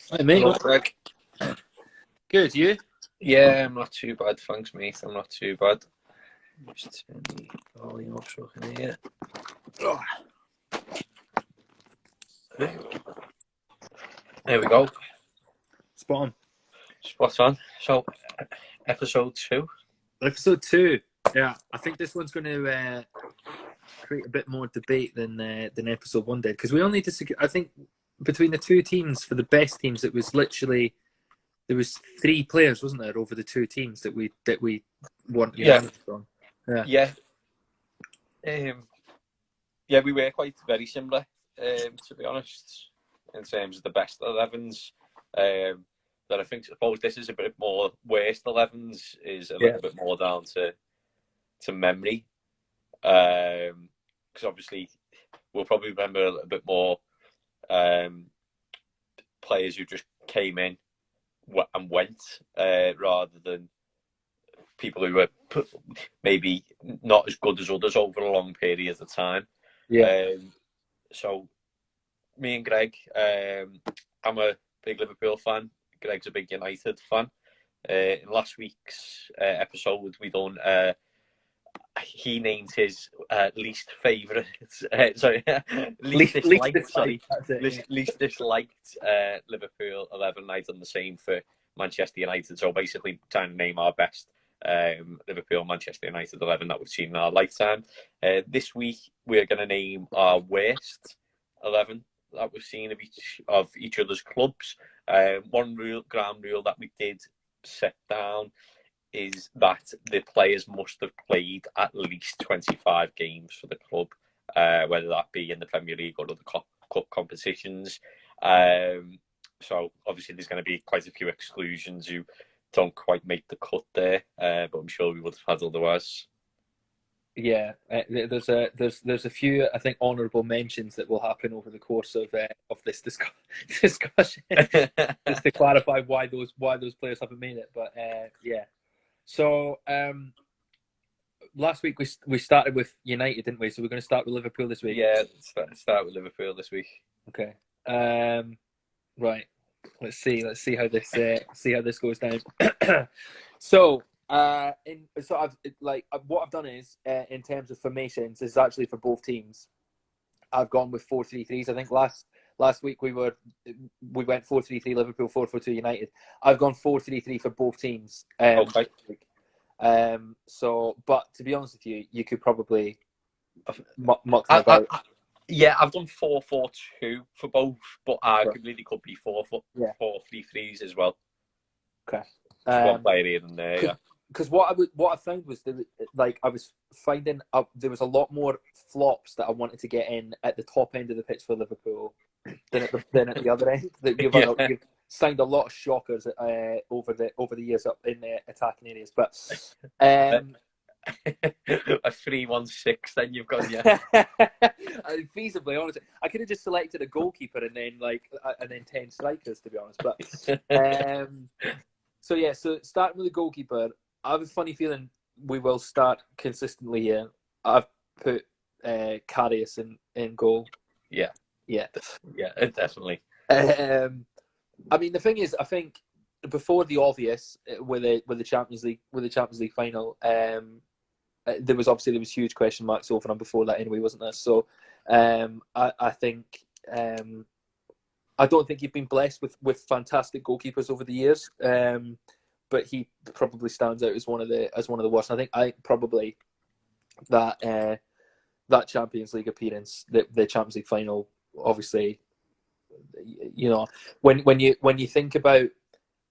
Hi, mate. Hello, Greg. Good, you? Yeah, I'm not too bad, thanks, mate. I'm not too bad. Just turn the volume up so I can hear. Oh, there we go. Spot on. Spot on. So, episode 2. Episode 2. Yeah, I think this one's going to create a bit more debate than episode 1 did, because we only disagree. I think between the two teams, for the best teams, it was literally there was 3 players, wasn't there, over the two teams that we weren't unanimous on. Yeah. Yeah, we were quite very similar, to be honest, in terms of the best 11s. That I suppose this is a bit more worst 11s is a little bit more down to memory. Because obviously we'll probably remember a little bit more players who just came in and went, rather than people who were maybe not as good as others over a long period of time. So me and Greg, I'm a big Liverpool fan. Greg's a big United fan. In last week's episode, we done. He named his least favourite, least disliked Liverpool 11. I done the same for Manchester United. So basically, trying to name our best Liverpool Manchester United 11 that we've seen in our lifetime. This week, we're going to name our worst 11 that we've seen of each other's clubs. One ground rule that we did set down is that the players must have played at least 25 games for the club, whether that be in the Premier League or other cup competitions. So obviously there's going to be quite a few exclusions who don't quite make the cut there, but I'm sure we would have had otherwise. Yeah, there's a few, I think, honourable mentions that will happen over the course of this discussion, just to clarify why those players haven't made it. But yeah, so last week we started with United, didn't we? So we're going to start with Liverpool this week. Yeah, start with Liverpool this week. Okay. Right. Let's see how this goes down. So. What I've done is, in terms of formations, is actually for both teams. I've gone with 4-3-3s. I think last week we went 4-3-3 Liverpool, 4-4-2 United. I've gone 4-3-3 for both teams. Okay. So, but to be honest with you, you could probably muck them about. Yeah, I've done 4-4-2 for both, but arguably they could be 4-3-3s as well. Okay. One player here and there, yeah. Because what I found was that, like, I was finding there was a lot more flops that I wanted to get in at the top end of the pitch for Liverpool than at the other end. That you've signed a lot of shockers over the years up in the attacking areas, but a 3-1-6. Then you've got feasibly, honestly, I could have just selected a goalkeeper and then 10 strikers, to be honest. But so starting with the goalkeeper. I have a funny feeling we will start consistently here. I've put Karius in goal. Yeah, definitely. I mean, the thing is, I think before the obvious with the Champions League final, there was huge question marks over and before that anyway, wasn't there? So I think I don't think you've been blessed with fantastic goalkeepers over the years. But he probably stands out as one of the worst. I think probably that Champions League appearance, the Champions League final, obviously, you know, when you think about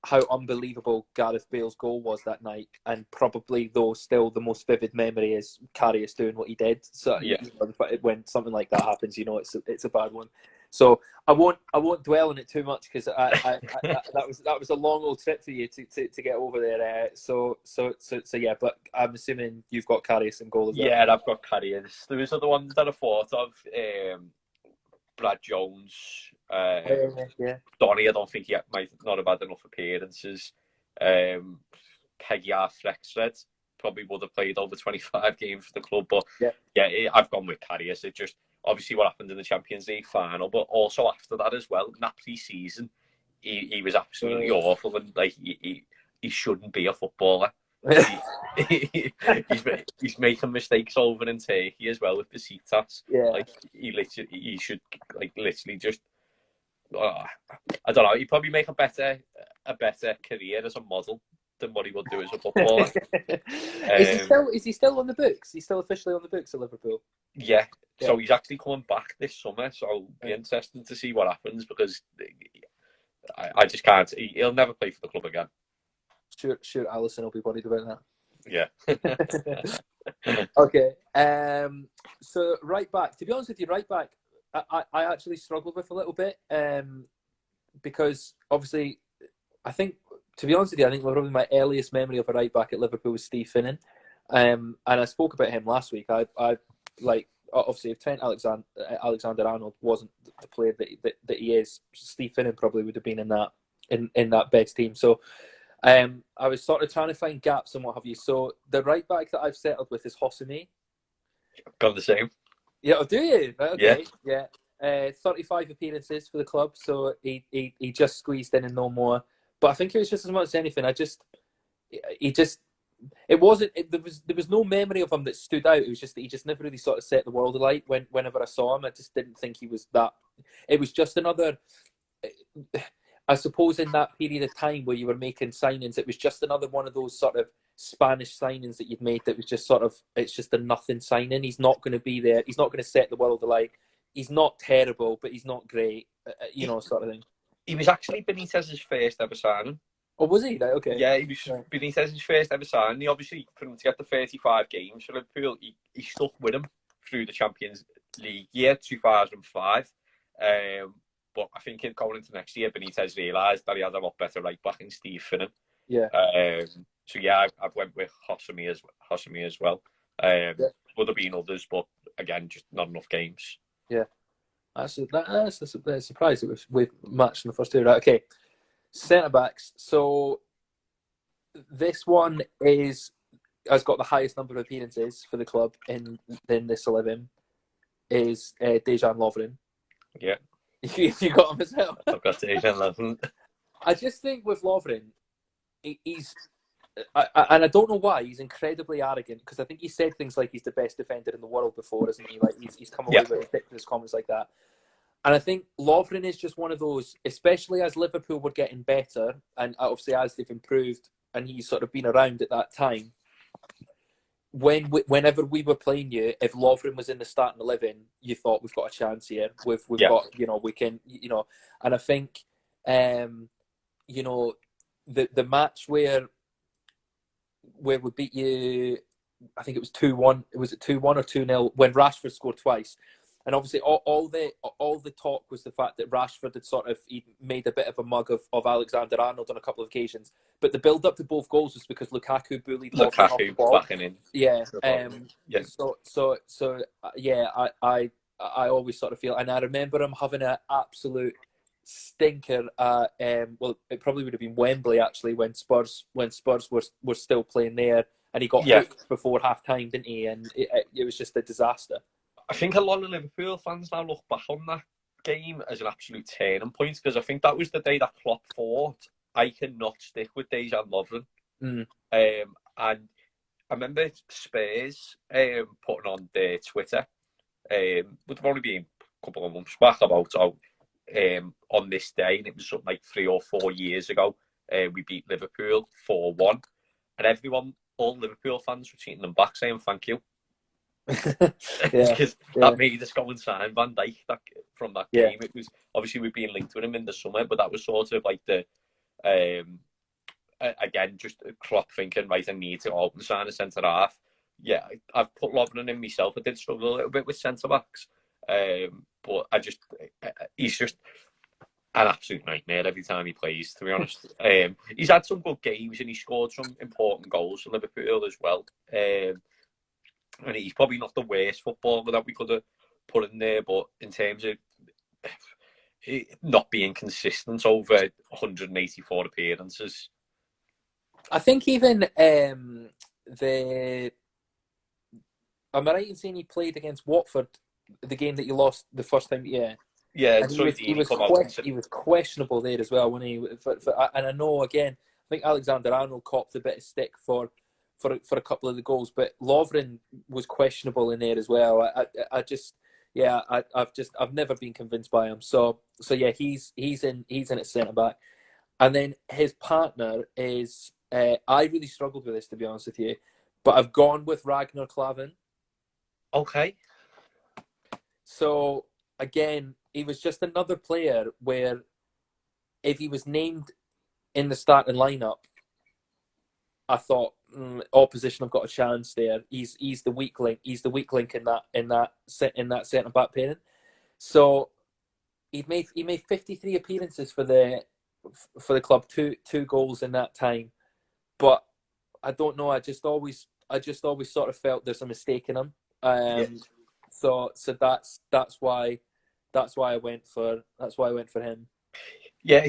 how unbelievable Gareth Bale's goal was that night, and probably though still the most vivid memory is Karius doing what he did. So yeah. When something like that happens, it's a bad one. So I won't dwell on it too much, because that was a long old trip for you to get over there. So yeah. But I'm assuming you've got Karius in goal as well. Yeah, I've got Karius. There was other ones that I thought of. Brad Jones. Donny, I don't think he might not have had enough appearances. Peggy Frexred probably would have played over 25 games for the club, but I've gone with Karius. It just obviously what happened in the Champions League final, but also after that as well, in that pre-season, he was absolutely awful, and like he shouldn't be a footballer. He's making mistakes over in Turkey as well with the Besiktas. Yeah. Like he should like literally just. I don't know. He'd probably make a better career as a model than what he would do as a footballer. Is he still on the books? He's still officially on the books at Liverpool. Yeah. So he's actually coming back this summer. So it'll be interesting to see what happens, because I just can't. He'll never play for the club again. Sure, Allison will be worried about that. Yeah. Okay. So right back. To be honest with you, right back, I actually struggled with a little bit, because obviously, I think, to be honest with you, I think probably my earliest memory of a right back at Liverpool was Steve Finnan, and I spoke about him last week. I like, obviously, if Trent Alexander-Arnold wasn't the player that he is, Steve Finnan probably would have been in that best team. So I was sort of trying to find gaps and what have you. So the right back that I've settled with is Hosseini. Got the same. Yeah, do you? Okay, yeah. 35 appearances for the club, so he just squeezed in and no more. But I think it was just as much as anything. There was no memory of him that stood out. It was just that he just never really sort of set the world alight. Whenever I saw him, I just didn't think he was that. It was just another. I suppose in that period of time where you were making signings, it was just another one of those sort of Spanish signings that you'd made that was just sort of, it's just a nothing signing. He's not going to be there. He's not going to set the world alight. He's not terrible, but he's not great, sort of thing. He was actually Benitez's first ever signing. Oh, was he? Right, okay. Yeah, he was Benitez's first ever signing. He obviously, for him to get the 35 games for Liverpool, he stuck with him through the Champions League year 2005. But I think going into next year, Benitez realised that he had a lot better right back in Steve Finnan. Yeah. So yeah, I've went with Hosseini as well. Would have been others, but again, just not enough games. Yeah. That's a surprise that we've matched in the first two. Right, okay. Centre backs. So this one has got the highest number of appearances for the club in this 11. Is Dejan Lovren. Yeah. You got him as well. I've got Dejan Lovren. I just think with Lovren, he's, and I don't know why, he's incredibly arrogant, because I think he said things like he's the best defender in the world before, isn't he? Like he's come away with ridiculous comments like that. And I think Lovren is just one of those, especially as Liverpool were getting better, and obviously as they've improved, and he's sort of been around at that time. Whenever we were playing you, if Lovren was in the starting 11, you thought we've got a chance here. We've got, we can, and I think, the match where we beat you, I think it was 2-1. Was it 2-1 or 2-0 when Rashford scored twice? And obviously, all the talk was the fact that Rashford had he made a bit of a mug of Alexander-Arnold on a couple of occasions. But the build-up to both goals was because Lukaku bullied Lovren off the ball. Backing in. Yeah. I always sort of feel, and I remember him having an absolute stinker at, it probably would have been Wembley actually, when Spurs were still playing there, and he got hooked before half time, didn't he? And it was just a disaster. I think a lot of Liverpool fans now look back on that game as an absolute turning point, because I think that was the day that Klopp thought, I cannot stick with Dejan Lovren. And I remember Spurs putting on their Twitter, would have only been a couple of months back, about on this day, and it was something like 3 or 4 years ago, we beat Liverpool 4-1, and all Liverpool fans were tweeting them back saying thank you. Because that made us go and sign Van Dijk from that game. It was obviously we've been linked with him in the summer, but that was sort of like the again, just Klopp thinking, right, I need to open sign a centre half. Yeah, I've put Lovren in myself. I did struggle a little bit with centre backs, but he's just an absolute nightmare every time he plays, to be honest. He's had some good games and he scored some important goals for Liverpool as well. And he's probably not the worst footballer that we could have put in there, but in terms of not being consistent over 184 appearances. I think even am I right in saying he played against Watford, the game that you lost the first time? Yeah. Yeah, And Troy Deeney come out and said, he was questionable there as well, wasn't he? And I know again, I think Alexander Arnold copped a bit of stick for a couple of the goals, but Lovren was questionable in there as well. I just yeah, I've never been convinced by him. So yeah, he's in at centre back, and then his partner is. I really struggled with this, to be honest with you, but I've gone with Ragnar Klavan. okay. So again, he was just another player where if he was named in the starting lineup, I thought opposition have got a chance there. He's the weak link. He's the weak link in that centre back pairing. So he made 53 appearances for the club, two goals in that time. But I don't know. I just always sort of felt there's a mistake in him. Yes. So that's why I went for him. Yeah,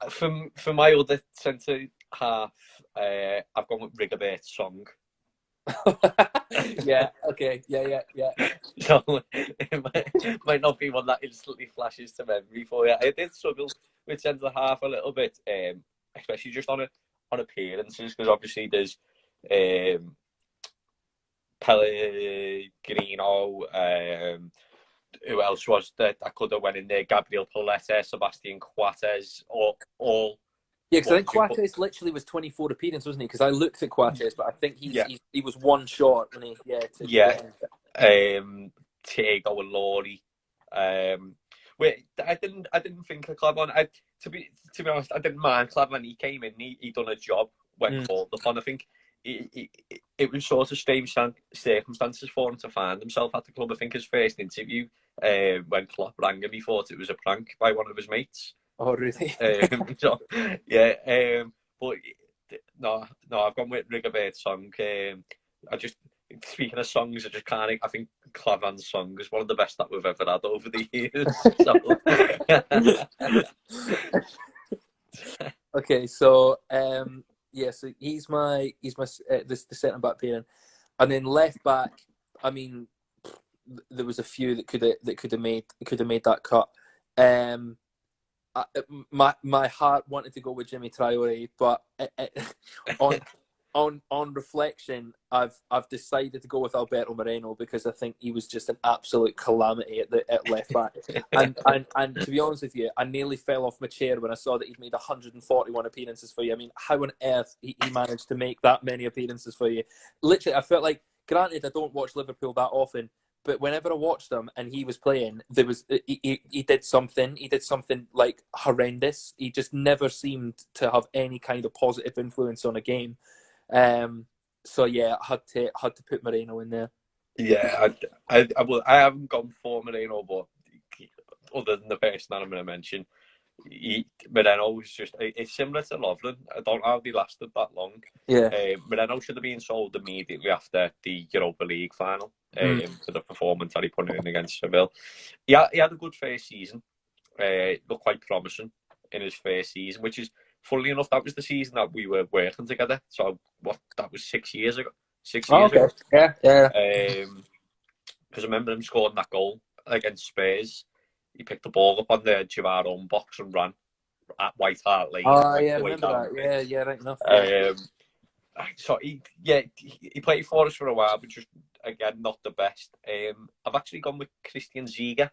for my other centre half, I've gone with Rigobert Song. Yeah. Okay. Yeah. So it might not be one that instantly flashes to memory for you. I did struggle with centre half a little bit, especially just on appearances, because obviously there's Pellegrino. Who else was that could have went in there? Gabriel Pauletta, Sebastian Coates, all. Yeah, because I think Coates literally was 24 appearances, wasn't he? Because I looked at Coates, but I think he was one short when he Thiago and Laurie. Wait, I didn't think of Clavan. To be honest, I didn't mind Clavan. He came in, he done a job when called upon. I think it was sort of strange circumstances for him to find himself at the club. I think his first interview, when Klopp rang him, he thought it was a prank by one of his mates. Oh, really? So, yeah. But no, I've gone with Rigobert Song. Speaking of songs, I think Clavan's song is one of the best that we've ever had over the years. Okay, so so he's my the centre back pairing, and then left back. I mean, there was a few that could have made that cut. My heart wanted to go with Jimmy Traore, but on reflection, I've decided to go with Alberto Moreno because I think he was just an absolute calamity at left back. and to be honest with you, I nearly fell off my chair when I saw that he'd made 141 appearances for you. I mean, how on earth he managed to make that many appearances for you? Literally, I felt like, granted, I don't watch Liverpool that often, but whenever I watched him and he was playing, he did something. He did something like horrendous. He just never seemed to have any kind of positive influence on a game. So yeah, I had to put Moreno in there. Yeah, I haven't gone for Moreno, but other than the person that I'm going to mention, Moreno was it's similar to Lovren. I don't know how they lasted that long. Yeah. Moreno should have been sold immediately after the Europa League final for the performance that he put in against Seville. He had a good first season. Looked quite promising in his first season, which is, funnily enough, that was the season that we were working together. So that was 6 years ago. 6 years ago. Yeah. Because I remember him scoring that goal against Spurs. He picked the ball up on the Gerrard own box and ran at White Hart Lane. Oh yeah, I remember that. Yeah, right enough. So he played for us for a while, but just again not the best. I've actually gone with Christian Ziege.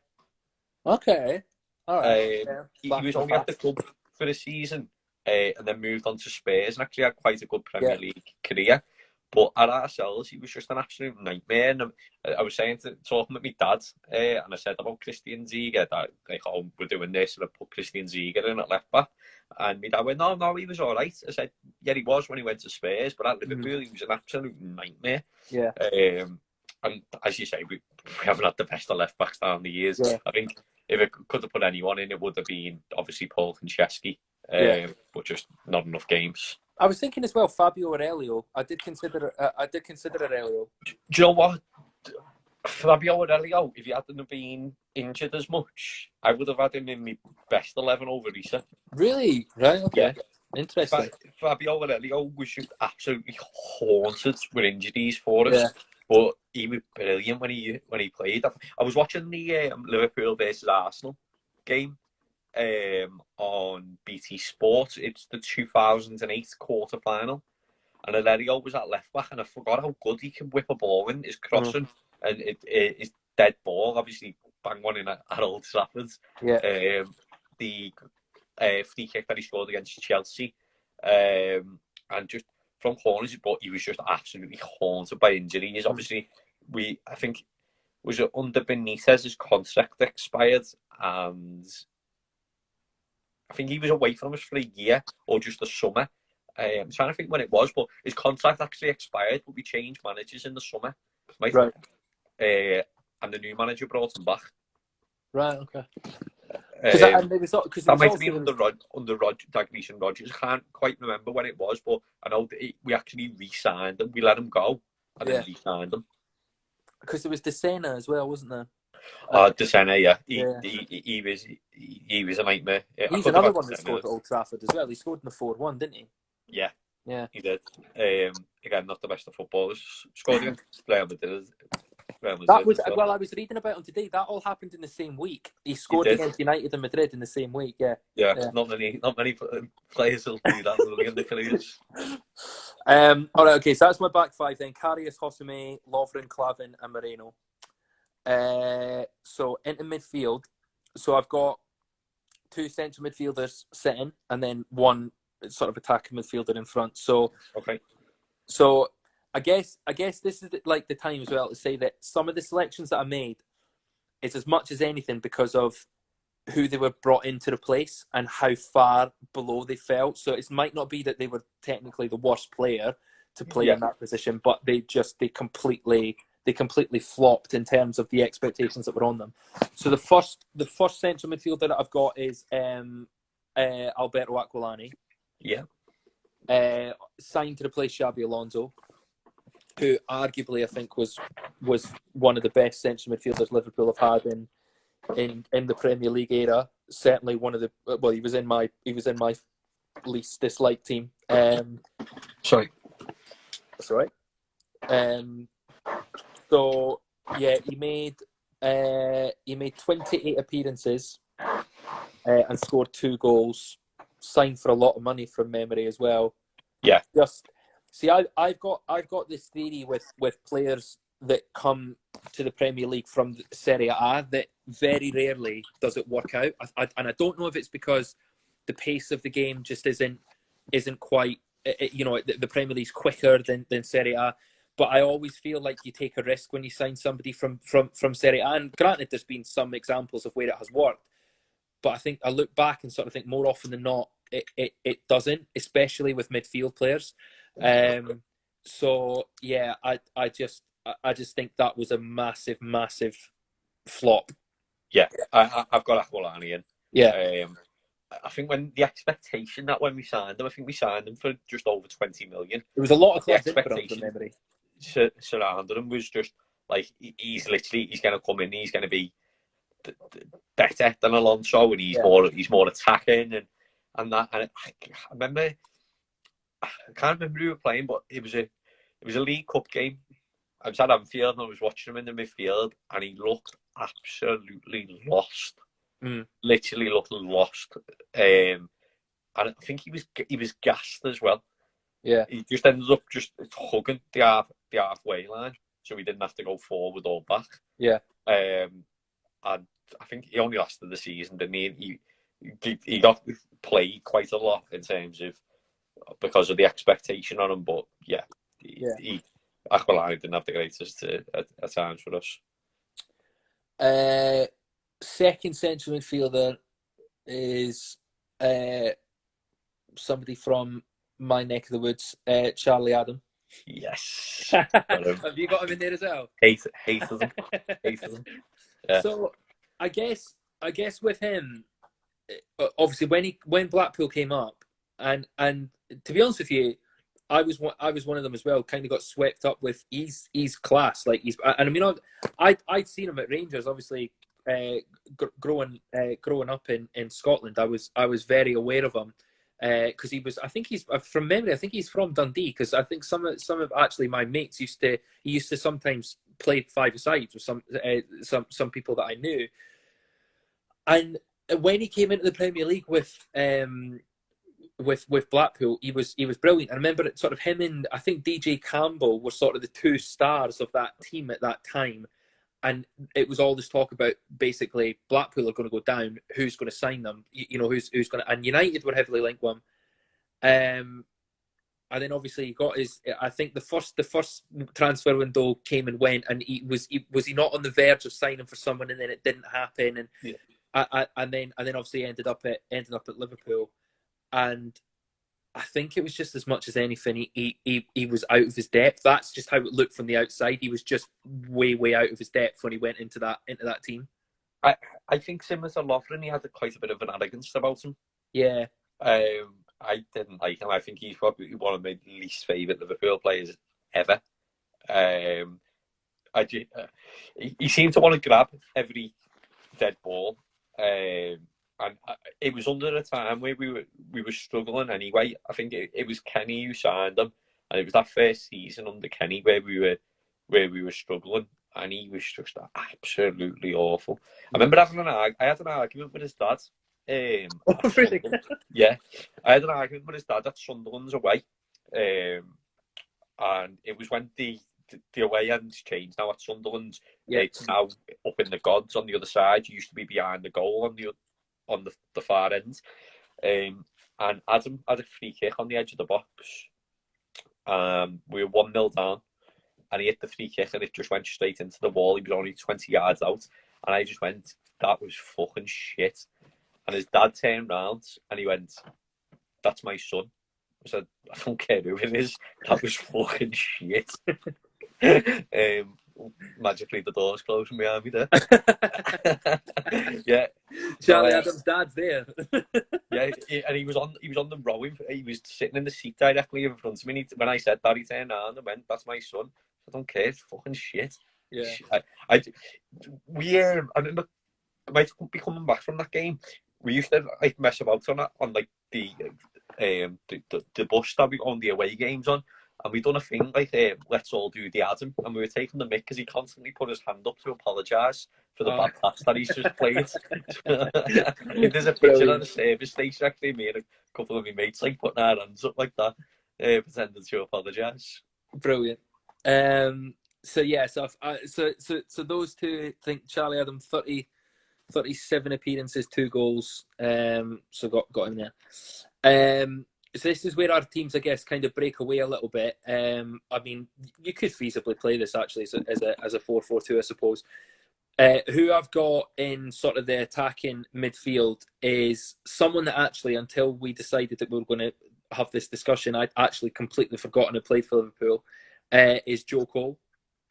Okay, all right. He was only at the club for a season, and then moved on to Spurs, and actually had quite a good Premier League career. But at ourselves, he was just an absolute nightmare. And I was talking with my dad, and I said about Christian Ziege, that we're doing this, and I put Christian Ziege in at left back. And my dad went, no, he was all right. I said, yeah, he was when he went to Spurs, but at Liverpool, he was an absolute nightmare. Yeah. And as you say, we haven't had the best of left backs down the years. Yeah. I think if it could have put anyone in, it would have been obviously Paul Konchesky, but just not enough games. I was thinking as well, Fabio Aurelio. I did consider Aurelio. Do you know what? Fabio Aurelio, if he hadn't been injured as much, I would have had him in my best 11 over Issa. Really? Right, okay. Yeah. Interesting. Fabio Aurelio was just absolutely haunted with injuries for us. Yeah. But he was brilliant when he played. I was watching the Liverpool versus Arsenal game on BT Sport. It's the 2008 quarter final, and Alario was at left back, and I forgot how good he can whip a ball in. His crossing and it is dead ball, obviously bang one in at Old Trafford. Yeah. The free kick that he scored against Chelsea, and just from corners, but he was just absolutely haunted by injuries. Obviously, I think was it under Benitez, his contract expired, and I think he was away from us for a year or just the summer. I'm trying to think when it was, but his contract actually expired, but we changed managers in the summer. Right. And the new manager brought him back. Right, okay. That might have been under Dalglish and Rodgers. I can't quite remember when it was, but I know that we actually re-signed him. We let him go and then re-signed him. Because there was Desena as well, wasn't there? Desena, yeah. He was a nightmare. He's another one that scored at Old Trafford as well. He scored in the 4-1, didn't he? Yeah. Yeah. He did. Again, not the best of footballers. Scored against Real Madrid. That was well. I was reading about him today. That all happened in the same week. He scored against United and Madrid in the same week. Yeah. Not many players will do that in the careers. All right. Okay. So that's my back five then: Karius, Hosame, Lovren, Clavin, and Moreno. So into midfield. So I've got two central midfielders sitting, and then one sort of attacking midfielder in front. So okay. So I guess this is like the time as well to say that some of the selections that I made is as much as anything because of who they were brought in to replace and how far below they fell. So it might not be that they were technically the worst player to play in that position, but they completely flopped in terms of the expectations that were on them. So the first central midfielder that I've got is Alberto Aquilani. Yeah. Signed to replace Xabi Alonso, who arguably I think was one of the best central midfielders Liverpool have had in the Premier League era. Certainly one of the he was in my least disliked team. Sorry. That's all right. So yeah, he made 28 appearances and scored 2 goals. Signed for a lot of money from memory as well. Yeah. Just see, I've got this theory with players that come to the Premier League from Serie A that very rarely does it work out. And I don't know if it's because the pace of the game just isn't quite. The Premier League's quicker than Serie A. But I always feel like you take a risk when you sign somebody from Serie A. And granted, there's been some examples of where it has worked. But I think I look back and sort of think more often than not, it doesn't, especially with midfield players. So yeah, I just think that was a massive flop. Yeah, I've got Aquilani in. Yeah. I think when the expectation that when we signed them, I think we signed them for just over 20 million. There was a lot of the expectation memory surrounding him was just like he's going to come in, he's going to be better than Alonso, and he's more attacking and that. And I remember, I can't remember who we were playing, but it was a League Cup game. I was at Anfield and I was watching him in the midfield, and he looked absolutely lost. Literally looked lost. And I think he was gassed as well. Yeah, he just ended up just hugging the halfway line, so he didn't have to go forward or back. Yeah. And I think he only lasted the season, didn't he? He got played quite a lot in terms of because of the expectation on him, but Aquilani didn't have the greatest at times for us. Second central midfielder is somebody from my neck of the woods, Charlie Adam. Yes. Have you got him in there as well? Hated him. Yeah. So I guess with him, obviously when Blackpool came up, and to be honest with you, I was one of them as well. Kind of got swept up with he's class, like and I mean I'd seen him at Rangers, obviously. Growing up in Scotland, I was very aware of him because I think he's from memory. I think he's from Dundee, because I think some of actually my mates used to sometimes play 5-a-sides with some people that I knew, and when he came into the Premier League with Blackpool, he was brilliant. I remember it, sort of him and I think DJ Campbell were sort of the two stars of that team at that time. And it was all this talk about basically Blackpool are going to go down. Who's going to sign them? Who's going to? And United were heavily linked with him. And then obviously he got his. I think the first transfer window came and went, and was he not on the verge of signing for someone, and then it didn't happen, and and then obviously ended up at Liverpool, and I think it was just as much as anything he was out of his depth. That's just how it looked from the outside. He was just way out of his depth when he went into that team. I think similar to Lovren, he had quite a bit of an arrogance about him. Yeah. I didn't like him. I think he's probably one of my least favourite Liverpool players ever. He seemed to want to grab every dead ball, and it was under a time where we were struggling anyway. I think it was Kenny who signed him, and it was that first season under Kenny where we were struggling, and he was just absolutely awful. I remember I had an argument with his dad. Really? Yeah, I had an argument with his dad at Sunderland's away, and it was when the away ends changed now at Sunderland. Yeah. It's now up in the gods on the other side. You used to be behind the goal on the far end, and Adam had a free kick on the edge of the box. We were 1-0 down, and he hit the free kick, and it just went straight into the wall. He was only 20 yards out, and I just went, "That was fucking shit." And his dad turned round and he went, "That's my son." I said, "I don't care who it is. That was fucking shit." Magically, the door's closing behind me there. Yeah, Charlie Adams' dad's there. Yeah, and he was on the rowing. He was sitting in the seat directly in front of me. When I said that, he turned around and went, "That's my son." I don't care. It's fucking shit. Yeah. I remember I might be coming back from that game. We used to mess about on like the bus that we on the away games on, and we done a thing like let's all do the Adam, and we were taking the mick because he constantly put his hand up to apologise for the bad pass that he's just played. There's a picture on the service station actually, me and a couple of my mates putting our hands up like that, pretending to apologise. Brilliant. So those two, I think Charlie Adam 37 appearances, 2 goals. So got him there. So this is where our teams, I guess, kind of break away a little bit. I mean, you could feasibly play this actually as a 4-4-2, I suppose. Who I've got in sort of the attacking midfield is someone that actually, until we decided that we were going to have this discussion, I'd actually completely forgotten who played for Liverpool, is Joe Cole.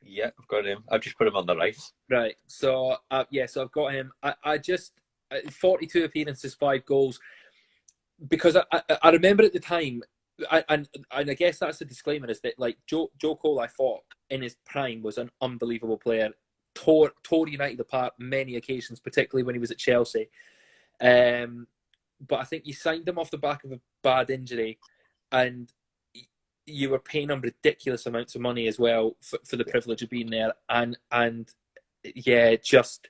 Yeah, I've got him. I've just put him on the right. Right. So, so I've got him. I just 42 appearances, 5 goals. Because I remember at the time, and I guess that's the disclaimer, is that like Joe Cole, I thought in his prime was an unbelievable player. Tore United apart many occasions, particularly when he was at Chelsea. But I think you signed him off the back of a bad injury, and you were paying him ridiculous amounts of money as well for the privilege of being there, and yeah, it just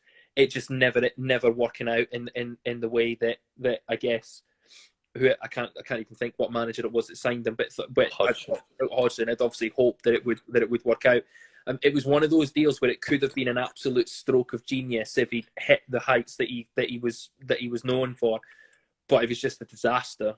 never working out in the way that I guess. Who I can't even think what manager it was that signed him, but Hodgson had obviously hoped that it would work out. It was one of those deals where it could have been an absolute stroke of genius if he hit the heights that he was known for, but it was just a disaster.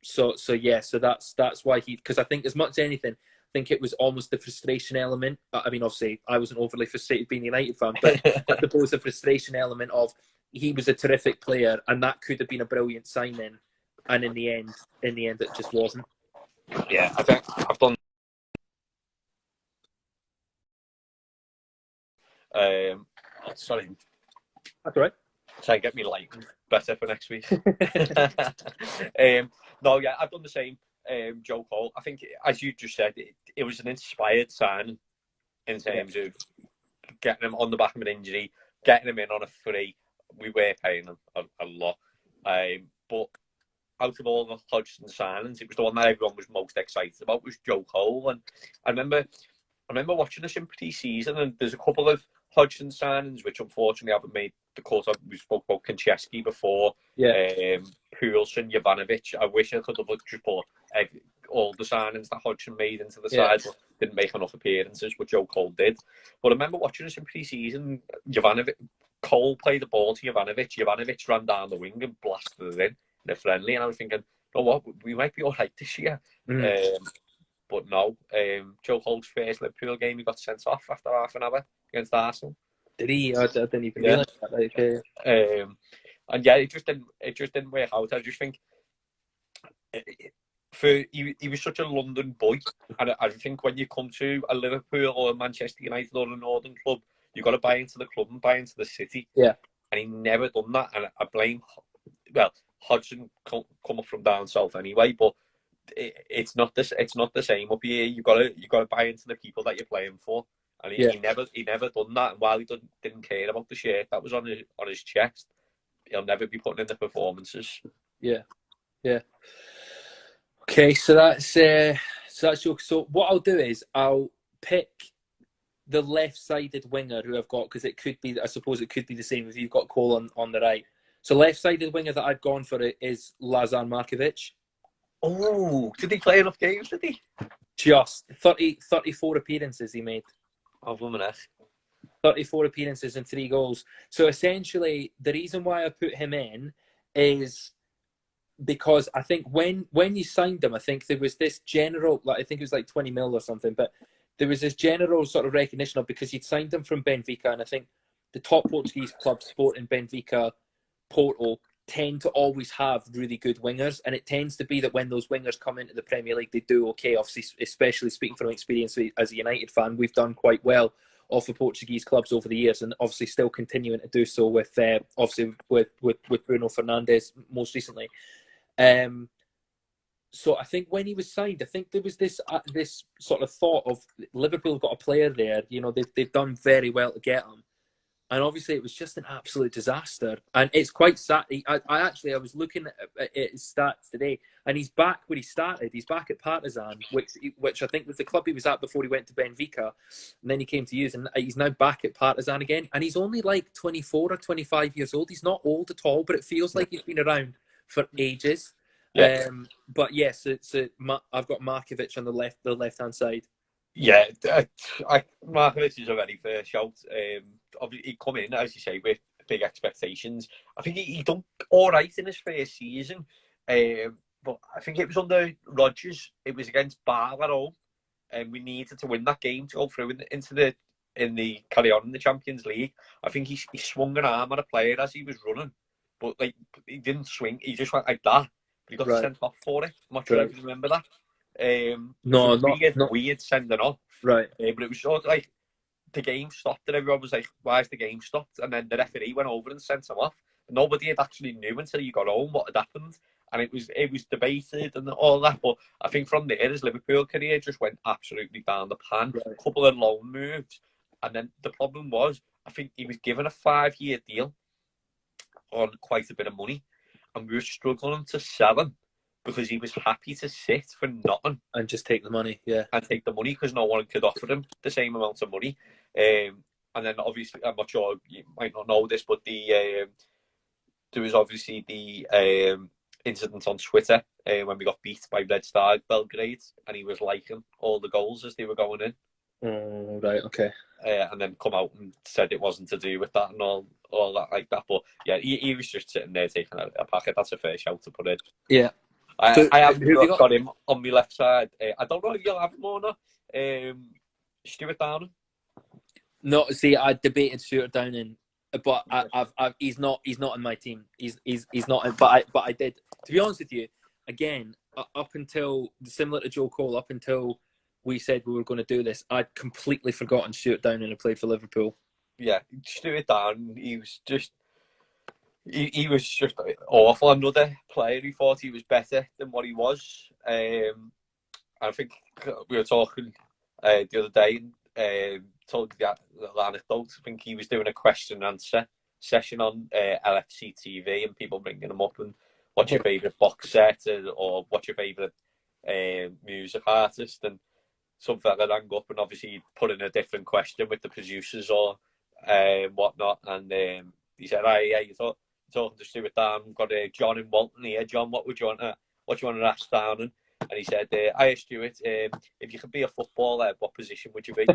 So that's why because I think as much as anything, I think it was almost the frustration element. I mean, obviously, I wasn't overly frustrated being a United fan, but I suppose the frustration element of he was a terrific player, and that could have been a brilliant signing, and in the end, it just wasn't. Yeah, I think I've done. Sorry, that's all right. Try and get me lighting better for next week. No, yeah, I've done the same. Joe Cole, I think, as you just said, it was an inspired signing in terms of getting him on the back of an injury, getting him in on a free. We were paying him a lot, but out of all the Hodgson signings, it was the one that everyone was most excited about was Joe Cole. And I remember watching this in pre-season, and there's a couple of Hodgson signings which unfortunately haven't made the course we spoke about Konchesky before, Poulsen, Jovanovic. I wish I could have just put all the signings that Hodgson made into the side, but didn't make enough appearances, but Joe Cole did. But I remember watching this in pre-season. Cole played the ball to Jovanovic. Jovanovic ran down the wing and blasted it in a friendly, and I was thinking, you know what, we might be all right this year. But no, Joe Cole's first Liverpool game, he got sent off after half an hour against Arsenal. Did he? I didn't even realise that. Like, and yeah, it just didn't work out. I just think he was such a London boy, and I think when you come to a Liverpool or a Manchester United or a Northern club, you've got to buy into the club and buy into the city. Yeah, and he never done that, and I blame Hodgson come up from down south anyway, but it's not the same up here. You got to buy into the people that you're playing for, and he never done that. And while he didn't care about the shirt that was on his chest, he'll never be putting in the performances. Yeah. Okay, so that's your. So what I'll do is I'll pick the left-sided winger who I've got, because it could be, I suppose it could be the same if you've got Cole on the right. So left-sided winger that I've gone for it is Lazar Markovic. Oh, did he play enough games, did he? Just 34 appearances he made. Oh, woman, 34 appearances and 3 goals. So essentially, the reason why I put him in is because I think when you signed him, I think there was this general, I think it was like 20 mil or something, but there was this general sort of recognition of, because he'd signed him from Benfica, and I think the top Portuguese clubs, Sporting, Benfica, Porto, tend to always have really good wingers, and it tends to be that when those wingers come into the Premier League, they do okay. Obviously, especially speaking from experience as a United fan, we've done quite well off the Portuguese clubs over the years, and obviously still continuing to do so with with Bruno Fernandes most recently. So I think when he was signed, I think there was this sort of thought of Liverpool got a player there. You know, they've done very well to get him. And obviously, it was just an absolute disaster. And it's quite sad. I was looking at his stats today, and he's back where he started. He's back at Partizan, which I think was the club he was at before he went to Benfica. And then he came to use, and he's now back at Partizan again. And he's only like 24 or 25 years old. He's not old at all, but it feels like he's been around for ages. Yeah. But yes, I've got Markovic on the left-hand side. Yeah, Markovic is a very fair shout. Obviously, he come in, as you say, with big expectations. I think he done all right in his first season, but I think it was under Rodgers. It was against Bar at home, and we needed to win that game to go through in the carry on in the Champions League. I think he swung an arm at a player as he was running, but like he didn't swing. He just went like that. But he got sent off for it. I'm not sure if you remember that. Weird sending off. Right. But it was sort of like the game stopped and everyone was like, why is the game stopped? And then the referee went over and sent him off. Nobody had actually knew until you got home what had happened. And it was debated and all that. But I think from there, his Liverpool career just went absolutely down the pan. Right. A couple of loan moves. And then the problem was, I think he was given a 5-year deal on quite a bit of money. And we were struggling to sell him, because he was happy to sit for nothing. And just take the money, yeah. And take the money, because no one could offer him the same amount of money. And then obviously, I'm not sure, you might not know this, but there was obviously the incident on Twitter when we got beat by Red Star Belgrade, and he was liking all the goals as they were going in. Oh, right, okay. And then come out and said it wasn't to do with that and all that like that. But yeah, he was just sitting there taking a packet. That's a fair shout to put in. Yeah. I have got him on my left side. I don't know if you'll have him or not. Stuart Downing. No, see, I debated Stuart Downing, but he's not in my team. He's not. But I did. To be honest with you, again, up until similar to Joe Cole, up until we said we were going to do this, I'd completely forgotten Stuart Downing had played for Liverpool. Yeah, Stuart Downing. He was just awful. Another player who thought he was better than what he was. I think we were talking the other day, told the anecdote. I think he was doing a question and answer session on LFC TV, and people bringing him up and what's your favourite box set, or what's your favourite music artist, and some fella rang up and obviously put in a different question with the producers or whatnot, and he said, "Hey, you're talking to Stuart Down. We've got John in Walton here. John, what do you want to ask Down?" And he said, "Hiya, Stuart. If you could be a footballer, what position would you be?"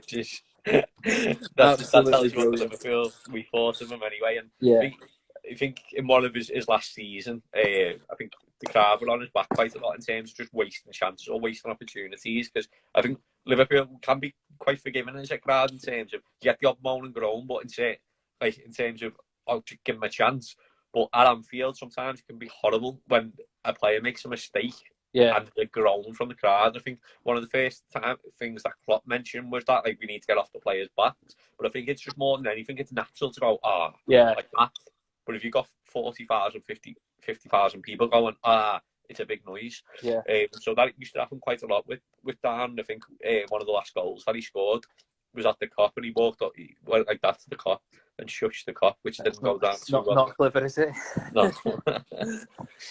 Just, that Absolutely tells you what brilliant. Liverpool we thought of him anyway. And Yeah. I think in one of his last season, I think the crowd were on his back quite a lot in terms of just wasting chances or wasting opportunities, because I think Liverpool can be quite forgiving as a crowd in terms of you get the odd moan and groan, but in terms of just give him a chance. But at Anfield, sometimes it can be horrible when a player makes a mistake. Yeah. And the groan from the crowd. I think one of the first things that Klopp mentioned was that we need to get off the players' backs. But I think it's just more than anything, it's natural to go, Yeah. like that. But if you've got 40,000, 50,000 people going, it's a big noise. Yeah. So that used to happen quite a lot with Dan. I think one of the last goals that he scored was at the Kop, and he walked up, he went like that to the Kop and shushed the Kop, which didn't go down too well. Not clever, is it? No.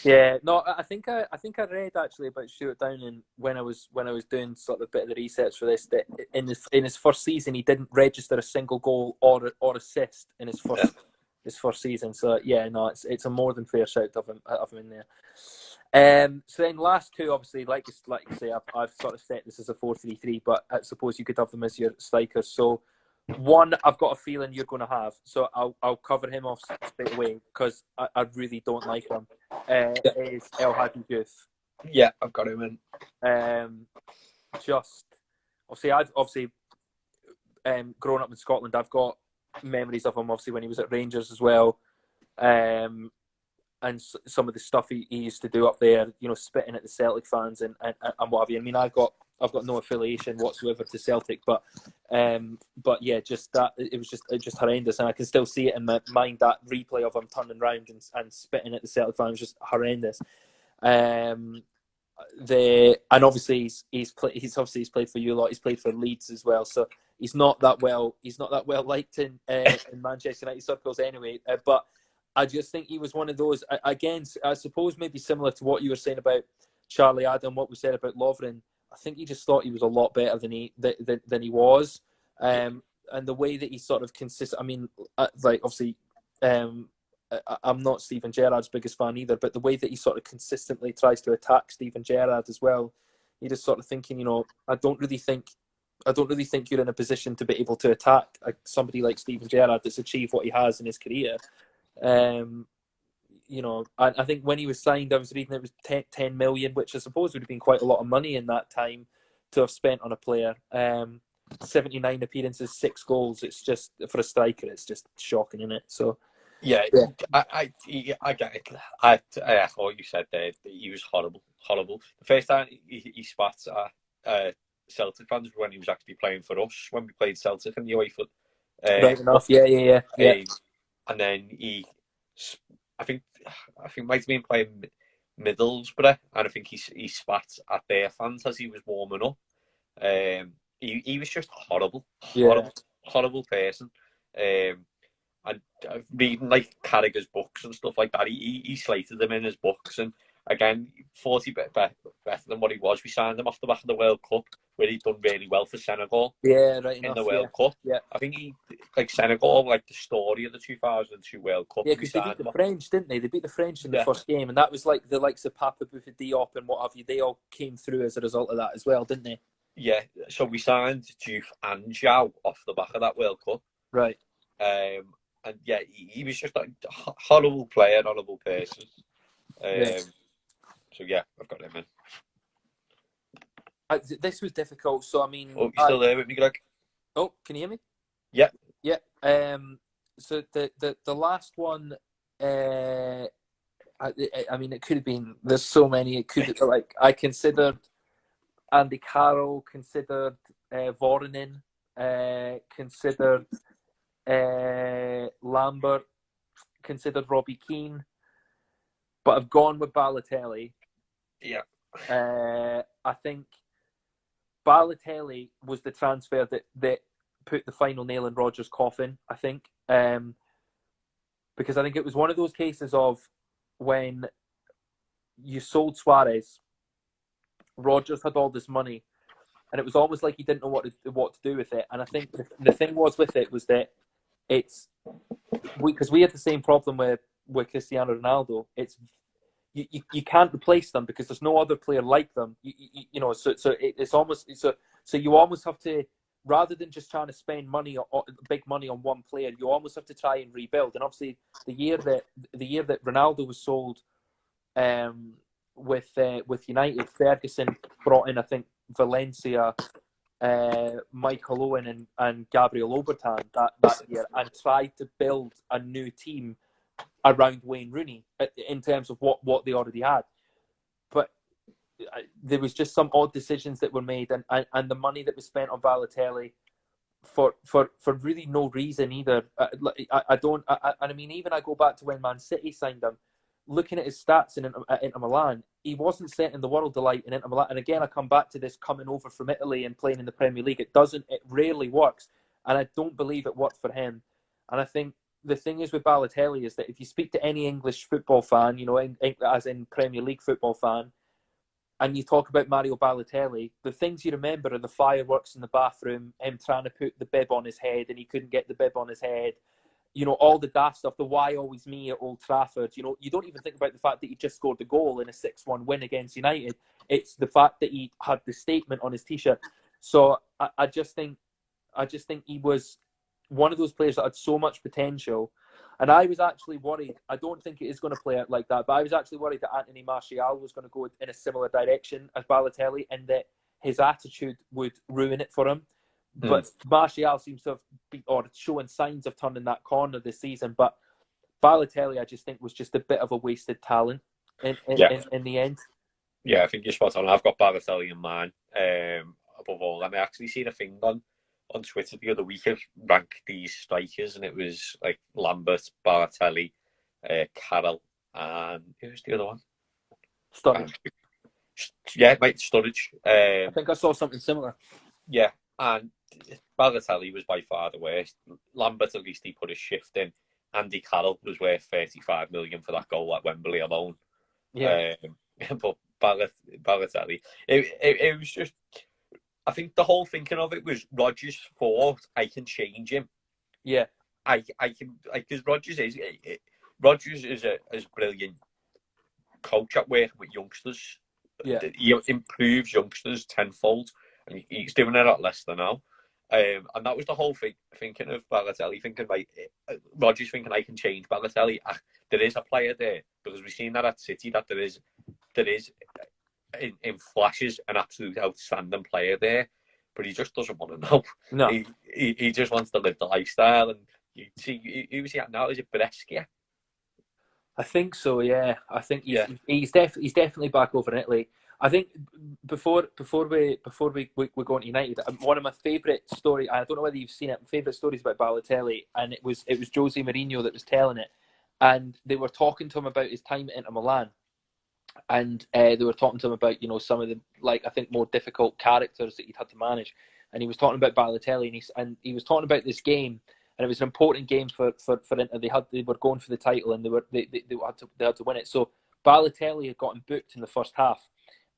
Yeah, no. I think I read actually about Stuart Downing when I was doing sort of a bit of the research for this, that in his first season he didn't register a single goal or assist in his first season. So yeah, no, it's a more than fair shout of him in there. So then last two, obviously, like you say, I've sort of set this as a 4-3-3, but I suppose you could have them as your strikers. So one, I've got a feeling you're going to have, so I'll cover him off straight away because I really don't like him. Is El Hadji Diouf. Yeah, I've got him in. Just I've grown up in Scotland. I've got memories of him obviously when he was at Rangers as well. And some of the stuff he used to do up there, spitting at the Celtic fans and what have you. I mean, I've got no affiliation whatsoever to Celtic, but yeah, just that it was just horrendous, and I can still see it in my mind, that replay of him turning round and spitting at the Celtic fans was just horrendous. And obviously he's played for you a lot. He's played for Leeds as well, so he's not that well liked in Manchester United circles anyway. But I just think he was one of those, again, I suppose maybe similar to what you were saying about Charlie Adam, what we said about Lovren. I think he just thought he was a lot better than he was. And the way that he sort of consistent, I mean, obviously, I'm not Steven Gerrard's biggest fan either, but the way that he sort of consistently tries to attack Steven Gerrard as well, you just sort of thinking, I don't really think you're in a position to be able to attack somebody like Steven Gerrard that's achieved what he has in his career. I think when he was signed, I was reading it was 10 million, which I suppose would have been quite a lot of money in that time to have spent on a player. 79 appearances, 6 goals. It's just, for a striker, it's just shocking, isn't it? So yeah. I get it. I echo what you said there. He was horrible. The first time he spat at Celtic fans was when he was actually playing for us, when we played Celtic in the UEFA. Right enough. Yeah. And then I think might have been playing Middlesbrough, and I think he spat at their fans as he was warming up. He was just horrible person. And reading Carragher's books and stuff like that, he slated them in his books. And again, 40 better than what he was. We signed him off the back of the World Cup, where he'd done really well for Senegal. Yeah, right enough. In the World Cup. Yeah. I think he, Senegal, the story of the 2002 World Cup. Yeah, because they beat the French, didn't they? They beat the French in the first game, and that was like the likes of Papa Bouffé Diop and what have you. They all came through as a result of that as well, didn't they? Yeah, so we signed Diouf and Zhao off the back of that World Cup. Right. And yeah, he was just a horrible player, horrible person. So yeah, I've got him in. This was difficult, so I mean... Oh, you still there with me, Greg? Oh, can you hear me? Yeah. Yeah. So the last one, I mean, it could have been... There's so many. It could have, I considered Andy Carroll, considered Voronin, considered Lambert, considered Robbie Keane, but I've gone with Balotelli. Yeah. I think Balotelli was the transfer that put the final nail in Rodgers' coffin, I think. Because I think it was one of those cases of when you sold Suarez, Rodgers had all this money, and it was almost like he didn't know what to do with it. And I think the thing was with it was that it's because we had the same problem with Cristiano Ronaldo. It's you can't replace them because there's no other player like them. It's almost so you almost have to, rather than just trying to spend big money on one player, you almost have to try and rebuild. And obviously, the year that Ronaldo was sold with United, Ferguson brought in, I think, Valencia, Michael Owen and Gabriel Obertan that year, and tried to build a new team around Wayne Rooney in terms of what they already had. But there was just some odd decisions that were made, and the money that was spent on Balotelli for really no reason either. I mean, even I go back to when Man City signed him, looking at his stats in Inter Milan, he wasn't setting the world alight in Inter Milan. And again, I come back to this coming over from Italy and playing in the Premier League. It rarely works. And I don't believe it worked for him. And I think the thing is with Balotelli is that if you speak to any English football fan, as in Premier League football fan, and you talk about Mario Balotelli, the things you remember are the fireworks in the bathroom, him trying to put the bib on his head and he couldn't get the bib on his head, all the daft stuff, the why always me at Old Trafford. You don't even think about the fact that he just scored the goal in a 6-1 win against United. It's the fact that he had the statement on his T-shirt. So I just think he was one of those players that had so much potential. And I was actually worried. I don't think it is going to play out like that, but I was actually worried that Anthony Martial was going to go in a similar direction as Balotelli, and that his attitude would ruin it for him. But Martial seems to have showing signs of turning that corner this season. But Balotelli, I just think, was just a bit of a wasted talent in the end. Yeah, I think you're spot on. I've got Balotelli in mind above all. And I actually seen a thing on Twitter the other week of ranked these strikers, and it was like Lambert, Balotelli, Carroll, and who was the other one? Sturridge. Yeah, mate, Sturridge. I think I saw something similar. Yeah, and Balotelli was by far the worst. Lambert, at least he put his shift in. Andy Carroll was worth 35 million for that goal at Wembley alone. Yeah. But Balotelli, it was just. I think the whole thinking of it was Rodgers thought I can change him. Yeah, I can, because Rodgers is a brilliant coach at working with youngsters. Yeah, he improves youngsters tenfold, and he's doing it at Leicester now. And that was the whole thinking of Balotelli, thinking like Rodgers thinking I can change Balotelli. There is a player there, because we've seen that at City, that there is. In flashes, an absolute outstanding player there, but he just doesn't want to know. No, he just wants to live the lifestyle. And you see, who's he at now? Is it Brescia? I think so. Yeah, I think he's definitely back over in Italy. I think before we go on to United, one of my favourite stories, I don't know whether you've seen it, favourite stories about Balotelli, and it was Jose Mourinho that was telling it, and they were talking to him about his time at Inter Milan. And they were talking to him about, some of the, I think, more difficult characters that he'd had to manage. And he was talking about Balotelli, and he was talking about this game, and it was an important game for Inter. They were going for the title, and they had to win it. So Balotelli had gotten booked in the first half,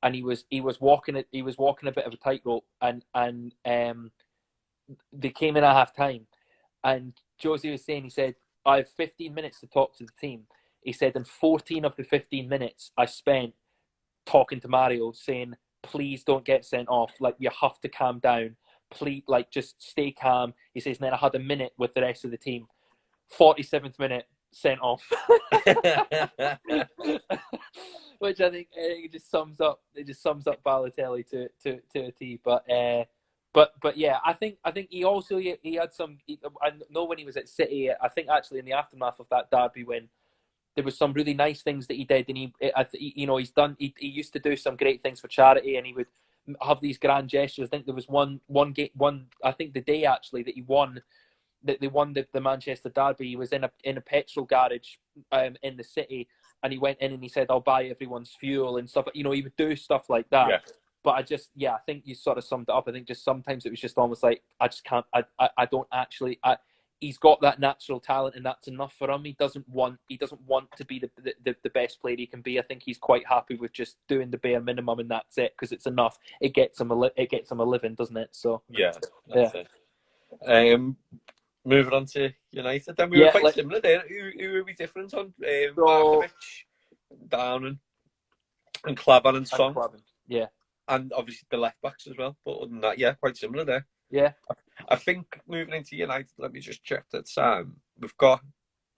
and he was walking a bit of a tightrope, and they came in at half time, and Jose was saying, he said, I have 15 minutes to talk to the team. He said, in 14 of the 15 minutes I spent talking to Mario, saying, please don't get sent off. You have to calm down. Please, just stay calm. He says, and then I had a minute with the rest of the team. 47th minute, sent off. Which I think it just sums up Balotelli to a T. But yeah, I think he also he had some. I know when he was at City, I think actually in the aftermath of that derby win, there was some really nice things that he did, and he's done. He used to do some great things for charity, and he would have these grand gestures. I think there was one game. I think the day actually that they won the Manchester derby. He was in a petrol garage in the city, and he went in and he said, "I'll buy everyone's fuel and stuff." He would do stuff like that. Yeah. But I think you sort of summed it up. I think just sometimes it was just almost like I just can't. I don't actually. he's got that natural talent, and that's enough for him. He doesn't want to be the best player he can be. I think he's quite happy with just doing the bare minimum, and that's it, because it's enough. It gets him a living, doesn't it? So Yeah, yeah. that's it. Moving on to United, then we were Yeah, quite similar there. Who were we different on? so Markovic, Downing, and Klavan and and Song, Clavin. Yeah, and obviously the left backs as well. But other than that, yeah, quite similar there. yeah. I think moving into United, let me just check that time. We've got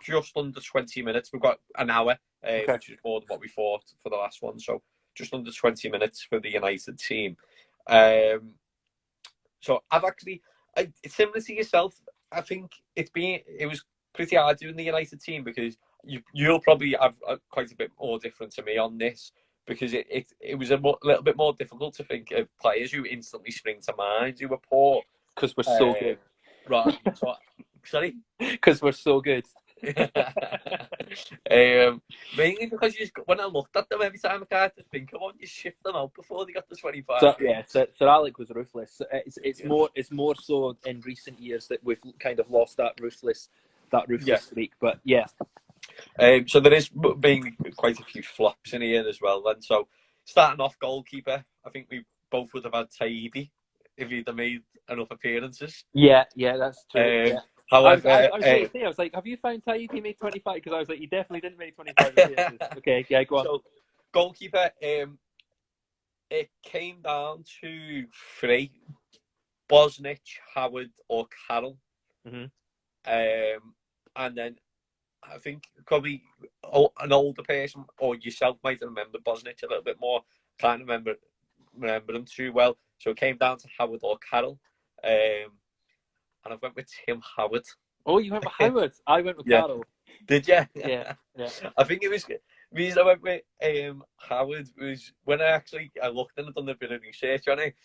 just under 20 minutes. We've got an hour, Okay. which is more than what we thought for the last one. So just under 20 minutes for the United team. So I've actually, similar to yourself, I think it was pretty hard doing the United team, because you'll probably have quite a bit more different to me on this, because it was little bit more difficult to think of players who instantly spring to mind who were poor. Because we're so good. Right. So, sorry? Because we're so good. Mainly because when I looked at them every time I tried to think of one, you shift them out before they got to 25. So yeah, Sir Alec was ruthless. It's more so in recent years that we've kind of lost that ruthless streak. But yeah. So there is being quite a few flops in here as well. Then, so starting off goalkeeper, I think we both would have had Taibbi if he'd have made enough appearances. Yeah, that's true. Yeah. However, I was going to say, I was like, have you found Taibbi made 25? Because I was like, you definitely didn't make 25 appearances. Okay, yeah, go on. So goalkeeper, it came down to three: Bosnich, Howard, or Carroll. Mm-hmm. And then I think probably an older person or yourself might remember Bosnich a little bit more. Can't remember him too well. So it came down to Howard or Carroll. And I went with Tim Howard. Oh, you went with Howard? I went with Carroll. Did you? Yeah. I think it was the reason I went with Howard was when I looked and done a bit of research on it.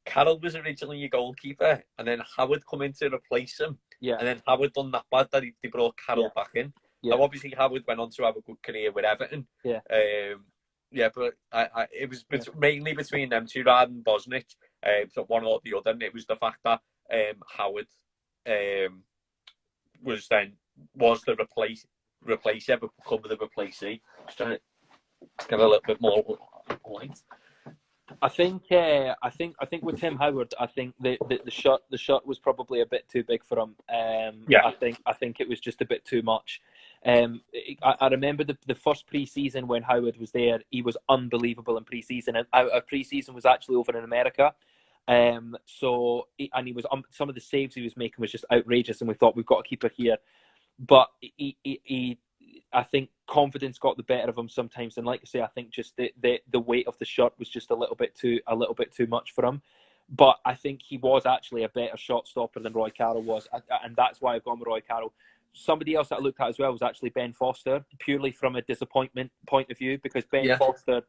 Carroll was originally your goalkeeper, and then Howard come in to replace him. Yeah. And then Howard done that bad that they brought Carroll back in. Yeah. Now, obviously, Howard went on to have a good career with Everton. Yeah. But it was mainly between them two rather than Bosnich. So one or the other, and it was the fact that Howard was the replacer, but become the replacee. Just trying to get a little bit more light. I think with Tim Howard, I think the shot was probably a bit too big for him. I think it was just a bit too much. I remember the first pre-season when Howard was there. He was unbelievable in pre-season, and our pre-season was actually over in America. He was some of the saves he was making was just outrageous, and we thought we've got to keep it here. But I think confidence got the better of him sometimes, and like I say, I think just the weight of the shot was just a little bit too much for him. But I think he was actually a better shot stopper than Roy Carroll was, and that's why I've gone with Roy Carroll. Somebody else that I looked at as well was actually Ben Foster, purely from a disappointment point of view, because Ben Foster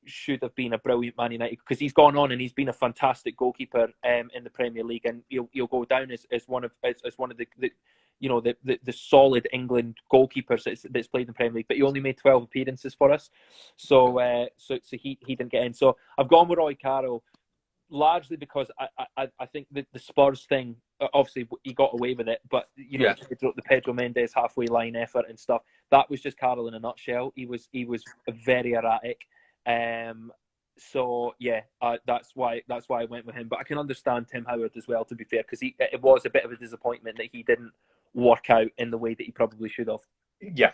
should have been a brilliant Man United, because he's gone on and he's been a fantastic goalkeeper in the Premier League, and he'll go down as one of the solid England goalkeepers that's played in the Premier League. But he only made 12 appearances for us, so he didn't get in. So I've gone with Roy Carroll, largely because I think the Spurs thing, obviously he got away with it, but the Pedro Mendes halfway line effort and stuff, that was just Carroll in a nutshell. He was very erratic. So yeah, that's why I went with him. But I can understand Tim Howard as well, to be fair, because it was a bit of a disappointment that he didn't work out in the way that he probably should have. Yeah.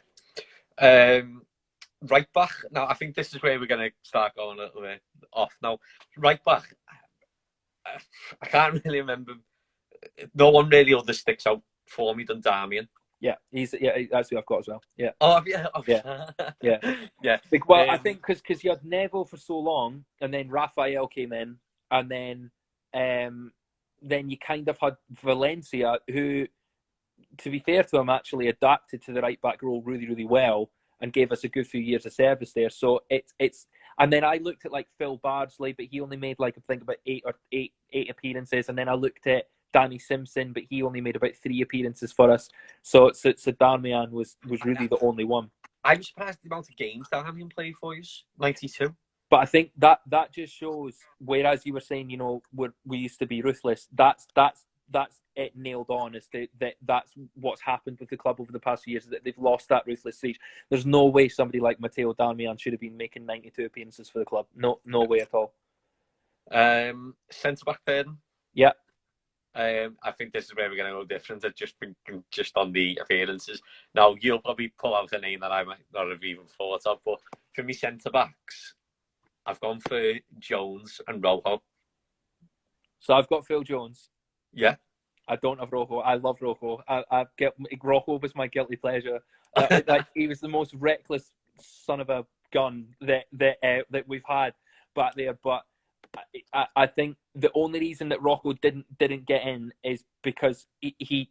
Right back. Now I think this is where we're going to start going a little bit off. Now, right back, I can't really remember. No one really other sticks out for me than Damian. Yeah, that's who I've got as well. Yeah. Oh, yeah. Yeah. Well, I think because you had Neville for so long, and then Raphael came in, and then you kind of had Valencia, who, to be fair to him, actually adapted to the right back role really, really well, and gave us a good few years of service there. So it's and then I looked at like Phil Bardsley, but he only made I think about eight appearances, and then I looked at Danny Simpson, but he only made about 3 appearances for us. So Darmian was really the only one. I'm surprised the amount of games Darmian played for you, 92. But I think that just shows, whereas you were saying, we used to be ruthless, that's that's it nailed on. Is that's what's happened with the club over the past few years, is that they've lost that ruthless siege. There's no way somebody like Matteo Darmian should have been making 92 appearances for the club. No way at all. Centre back then. Yeah. I think this is where we're going to go different. Just on the appearances. Now you'll probably pull out a name that I might not have even thought of, but for me centre backs, I've gone for Jones and Rojo. So I've got Phil Jones. Yeah. I don't have Rojo. I love Rojo. Rojo was my guilty pleasure. He was the most reckless son of a gun that we've had back there. But I think the only reason that Rojo didn't get in is because he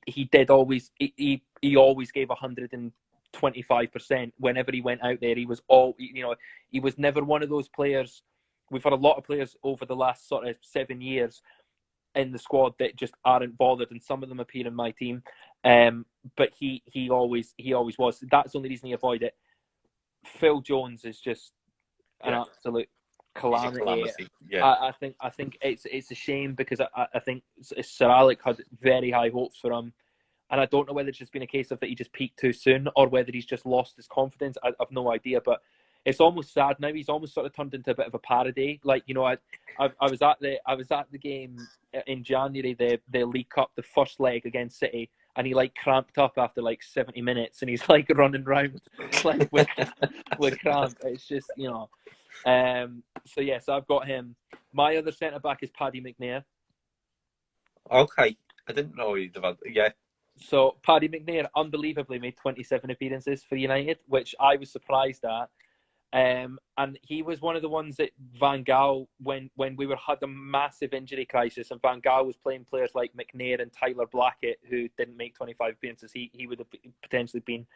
always gave 125% whenever he went out there. He was he was never one of those players. We've had a lot of players over the last sort of 7 years in the squad that just aren't bothered, and some of them appear in my team. But he always was. That's the only reason he avoided it. Phil Jones is just an absolute calamity. Yeah. I think it's a shame, because I think Sir Alec had very high hopes for him, and I don't know whether it's just been a case of that he just peaked too soon, or whether he's just lost his confidence. I've no idea, but it's almost sad now. He's almost sort of turned into a bit of a parody. Like, I was at the game in January, the League Cup, the first leg against City, and he like cramped up after like 70 minutes, and he's like running around like with cramp. It's just So I've got him. My other centre back is Paddy McNair. Okay, I didn't know he'd have had. Yeah. So Paddy McNair unbelievably made 27 appearances for United, which I was surprised at. And he was one of the ones that Van Gaal, when we had a massive injury crisis, and Van Gaal was playing players like McNair and Tyler Blackett, who didn't make 25 appearances, he would have potentially been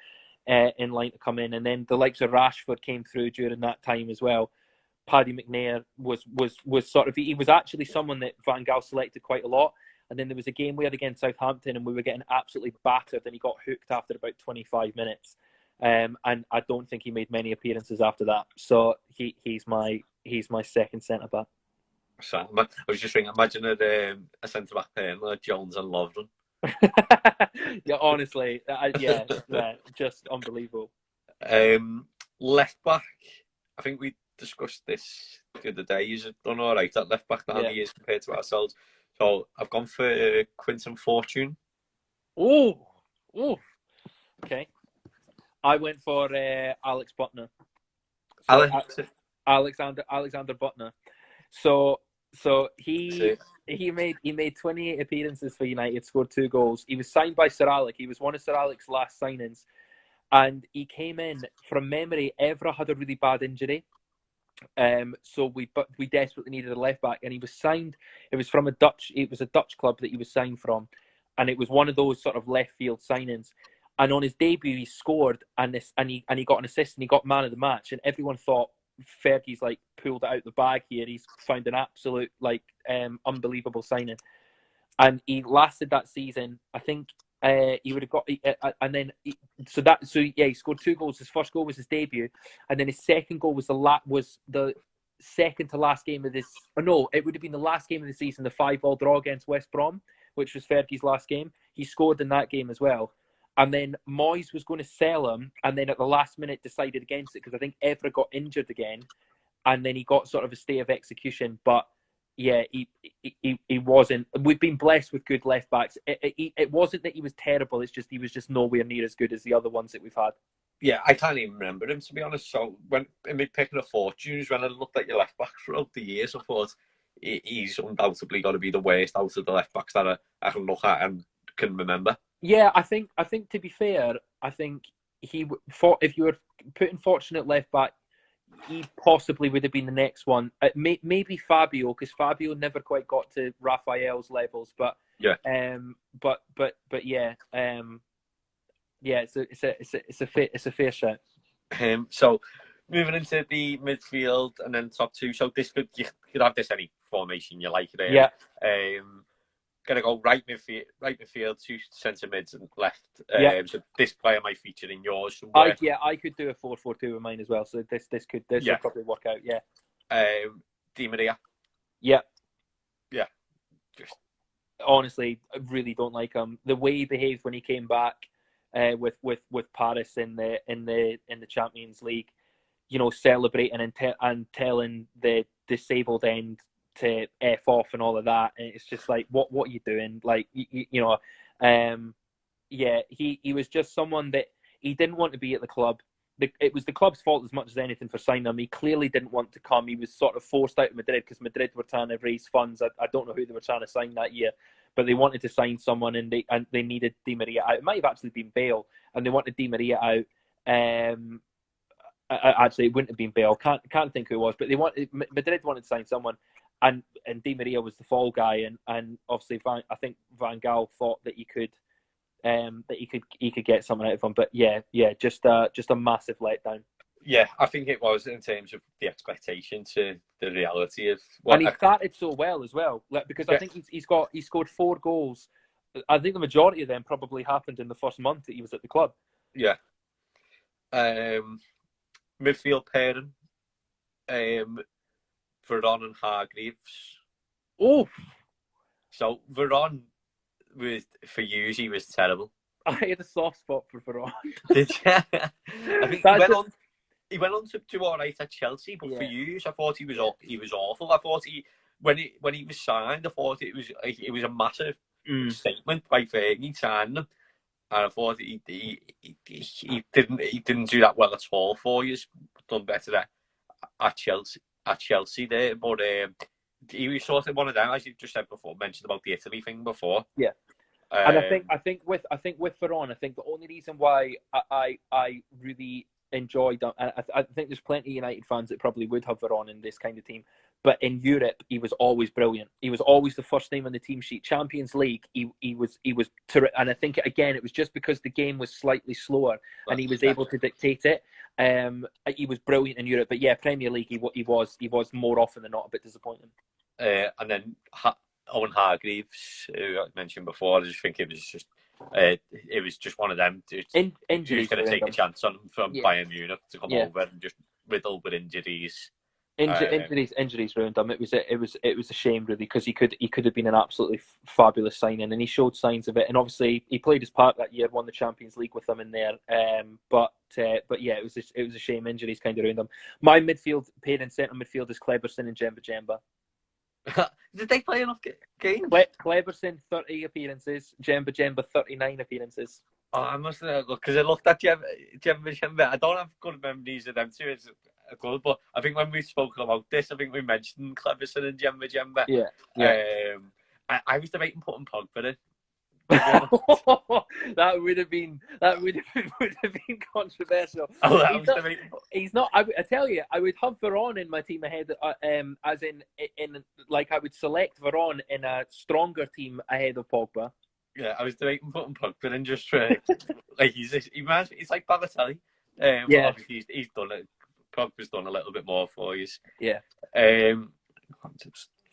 in line to come in. And then the likes of Rashford came through during that time as well. Paddy McNair was sort of, he was actually someone that Van Gaal selected quite a lot. And then there was a game we had against Southampton, and we were getting absolutely battered, and he got hooked after about 25 minutes. And I don't think he made many appearances after that. So he's my second centre back. So I was just thinking, imagine a centre back pairing like Jones and Lovren. Yeah, honestly, just unbelievable. Left back, I think we discussed this the other day. He's done all right at left back down the years compared to ourselves. So I've gone for Quinton Fortune. Oh, okay. I went for Alex Butner. Alexander Butner. So he made 28 appearances for United, scored 2 goals. He was signed by Sir Alec. He was one of Sir Alec's last signings, and he came in from memory. Evra had a really bad injury, so we desperately needed a left back, and he was signed. It was a Dutch club that he was signed from, and it was one of those sort of left field signings. And on his debut, he scored, and he got an assist, and he got man of the match. And everyone thought, Fergie's like pulled it out the bag here. He's found an absolute unbelievable signing. And he lasted that season. I think he would have got, and then he scored 2 goals. His first goal was his debut, and then his second goal was the second to last game of this. No, it would have been the last game of the season, the 5-5 draw against West Brom, which was Fergie's last game. He scored in that game as well. And then Moyes was going to sell him, and then at the last minute decided against it, because I think Evra got injured again, and then he got sort of a stay of execution. But yeah, he wasn't. We've been blessed with good left backs. It wasn't that he was terrible. It's just he was just nowhere near as good as the other ones that we've had. Yeah, I can't even remember him, to be honest. So when me picking a Fortunes, when I looked at your left back throughout the years, I thought he's undoubtedly got to be the worst out of the left backs that I can look at and can remember. Yeah, I think to be fair, I think if you were putting Fortune at left back, he possibly would have been the next one. Maybe Fabio, because Fabio never quite got to Raphael's levels. But yeah, it's a fair shot. So moving into the midfield and then top 2. So you could have this any formation you like there. Yeah. Gonna go right midfield, 2 centre mids and left. So this player might feature in yours somewhere. I could do a 4-4-2 with mine as well. So this will probably work out. Yeah. Di Maria. Yeah. Yeah. Just honestly, I really don't like him. The way he behaved when he came back with Paris in the Champions League, celebrating and telling the disabled end to F off and all of that, and it's just like, what are you doing? Like, he was just someone that he didn't want to be at the club. It was the club's fault as much as anything for signing him. He clearly didn't want to come. He was sort of forced out of Madrid because Madrid were trying to raise funds. I don't know who they were trying to sign that year, but they wanted to sign someone, and they needed Di Maria out. It might have actually been Bale, and they wanted Di Maria out. Actually, it wouldn't have been Bale. Can't think who it was, but Madrid wanted to sign someone, and Di Maria was the fall guy, and obviously I think Van Gaal thought that he could get something out of him. But just a massive letdown. Yeah, I think it was in terms of the expectation to the reality of and he started so well as well, because I think he scored 4 goals. I think the majority of them probably happened in the first month that he was at the club. Yeah. Midfield pairing, Veron and Hargreaves. Oh, so Veron for years he was terrible. I had a soft spot for Veron. Did you? I think he went on to do all right at Chelsea, but for years I thought he was awful. I thought when he was signed, I thought it was a massive statement by Fergie signing him, and I thought he didn't do that well at all. 4 years done better at Chelsea there, but he was sort of one of them, as you just said before, mentioned about the Italy thing before. Yeah. And I think with Veron, I think the only reason why I really enjoyed him, I think there's plenty of United fans that probably would have Veron in this kind of team, but in Europe he was always brilliant. He was always the first name on the team sheet. Champions League, he was terrific. And I think again it was just because the game was slightly slower and he was able to dictate it. He was brilliant in Europe, but Premier League he was more often than not a bit disappointing. And then Owen Hargreaves, who I mentioned before, I just think it was just one of them. Injuries going to take a chance on him from Bayern Munich to come over and just riddled with injuries. Injuries ruined him. It was a shame really, because he could have been an absolutely fabulous signing, and he showed signs of it. And obviously he played his part that year, won the Champions League with them in there. But it was a shame. Injuries kind of ruined him. My midfield pairing centre midfield is Kleberson and Djemba. Did they play enough games? Kleberson 30 appearances, Djemba 39 appearances. Oh, I must have looked, because I looked at Djemba. I don't have good memories of them two. It's good, but I think when we spoke about this, I think we mentioned Kleberson and Djemba. Yeah. I was debating putting Pogba in. that would have been controversial. He's not. I tell you, I would have Veron in my team ahead, as in like I would select Veron in a stronger team ahead of Pogba. Yeah, I was debating putting Pogba in just for like he's like Balotelli. Obviously he's done it. Pogba's done a little bit more for you. Yeah.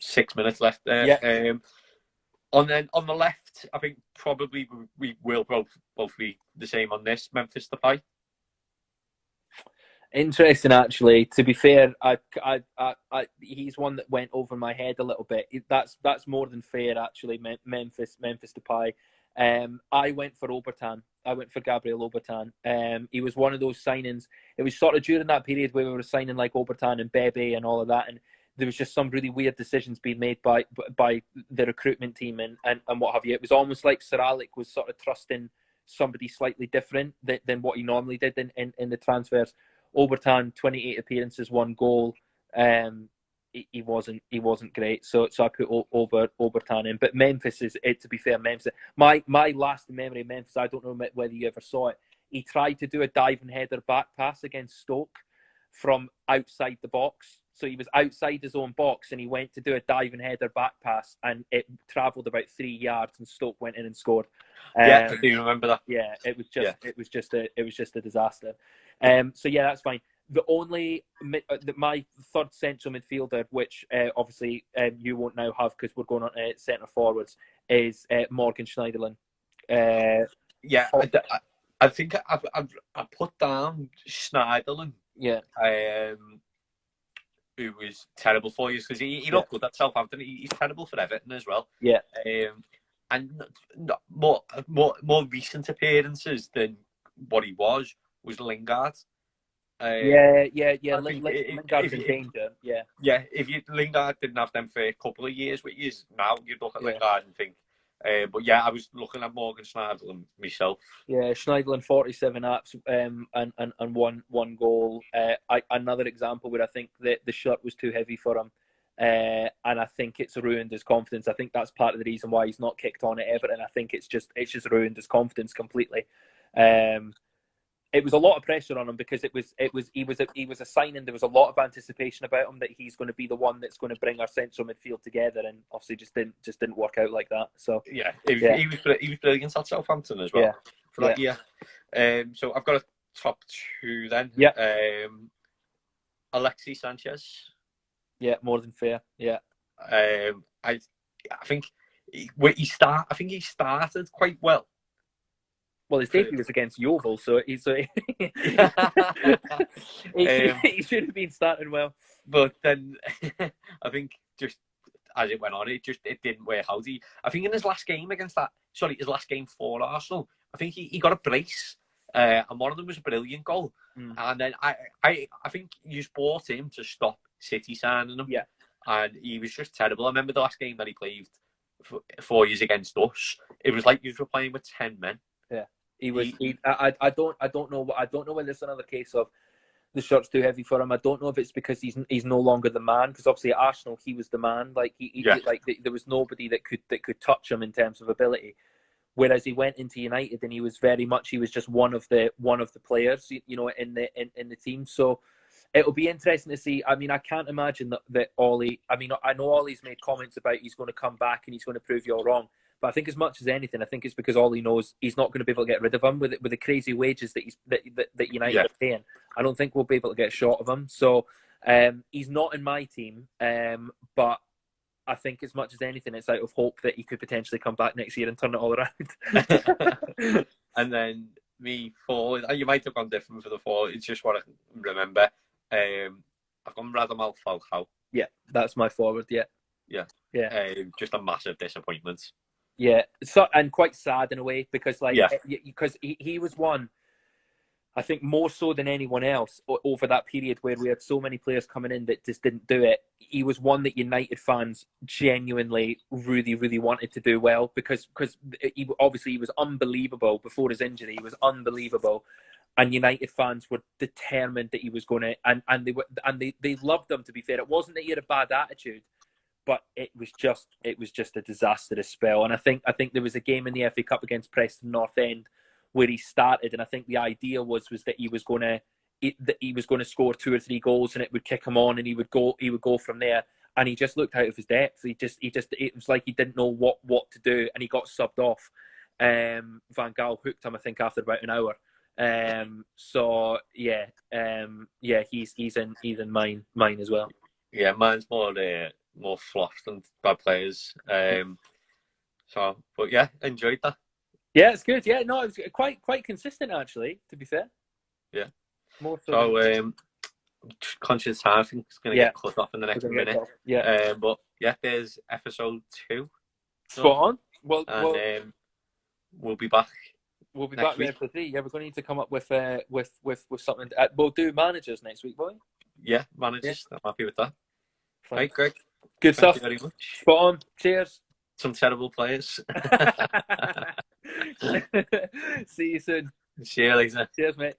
6 minutes left there. Yeah. And then on the left, I think probably we will both be the same on this. Memphis Depay. Interesting, actually. To be fair, he's one that went over my head a little bit. That's more than fair, actually. Memphis Depay. I went for Obertan. I went for Gabriel Obertan. He was one of those signings. It was sort of during that period where we were signing like Obertan and Bebe and all of that, and there was just some really weird decisions being made by the recruitment team and what have you. It was almost like Sir Alec was sort of trusting somebody slightly different than what he normally did in the transfers. Obertan, 28 appearances, 1 goal. He wasn't great, so I put Obertan in. But Memphis to be fair, Memphis. My last memory of Memphis, I don't know whether you ever saw it. He tried to do a diving header back pass against Stoke from outside the box. So he was outside his own box and he went to do a diving header back pass and it travelled about 3 yards and Stoke went in and scored. I do remember that. Yeah, it was just a disaster. So that's fine. The only my third central midfielder, which obviously you won't now have because we're going on centre forwards, is Morgan Schneiderlin. I think I put down Schneiderlin. Yeah. Who was terrible for you because he looked good at Southampton. He's terrible for Everton as well. Yeah. and more recent appearances than what he was Lingard. Yeah. I think Lingard's in danger. Yeah. Yeah, if Lingard didn't have them for a couple of years, which is now, you'd look at Lingard and think. But yeah, I was looking at Morgan Schneiderlin myself. Yeah, Schneiderlin 47 apps and one goal. Another example where I think that the shirt was too heavy for him, and I think it's ruined his confidence. I think that's part of the reason why he's not kicked on at Everton. I think it's just ruined his confidence completely. It was a lot of pressure on him because he was a signing. There was a lot of anticipation about him that he's going to be the one that's going to bring our central midfield together, and obviously just didn't work out like that. So yeah, he was brilliant at Southampton as well for that year. So I've got a top two then. Yeah. Alexis Sanchez. Yeah, more than fair. Yeah. I think he started quite well. Well, his debut was against Yeovil, so he should have been starting well. But then I think just as it went on, it didn't work out. I think in his last game his last game for Arsenal, I think he got a brace, and one of them was a brilliant goal. And then I think you just bought him to stop City signing him. Yeah. And he was just terrible. I remember the last game that he played 4 years against us. It was like you were playing with 10 men. Yeah. I don't know whether it's another case of the shirt's too heavy for him. I don't know if it's because he's no longer the man, because obviously at Arsenal he was the man. Like there was nobody that could touch him in terms of ability. Whereas he went into United and he was just one of the players, in the team. So it'll be interesting to see. I mean, I can't imagine that Ollie. I mean, I know Ollie's made comments about he's going to come back and he's going to prove you all wrong. But I think as much as anything, I think it's because Ollie knows he's not going to be able to get rid of him with the crazy wages that United are paying. I don't think we'll be able to get a shot of him. So he's not in my team, but I think as much as anything, it's out of hope that he could potentially come back next year and turn it all around. And then me forward, you might have gone different for the forward. It's just what I remember. I've gone Radamel Falcao. Yeah, that's my forward. Yeah. Just a massive disappointment. Yeah, and quite sad in a way because he was one, I think more so than anyone else over that period where we had so many players coming in that just didn't do it. He was one that United fans genuinely really, really wanted to do well because he was unbelievable before his injury. He was unbelievable, and United fans were determined that he was going to, and they loved him. To be fair, it wasn't that he had a bad attitude, but it was just a disastrous spell. And I think there was a game in the FA Cup against Preston North End where he started, and I think the idea was that he was going to score 2 or 3 goals, and it would kick him on, and he would go from there. And he just looked out of his depth. It was like he didn't know what to do, and he got subbed off. Van Gaal hooked him, I think, after about an hour. He's in mine as well. Yeah, mine's more fluff than bad players. But yeah, enjoyed that. Yeah, it's good. Yeah, no, it was quite consistent actually. To be fair. Yeah. More so. Conscious time, I think it's going to get cut off in the next minute. Yeah. But yeah, there's episode 2. Spot on. Well, we'll be back. We'll be back with episode 3. Yeah, we're going to need to come up with something. We'll do managers next week, boy. Yeah, managers. Yeah. I'm happy with that. Right, Greg. Good stuff. Thank you very much. Spot on. Cheers. Some terrible players. See you soon. See you later. Cheers, mate.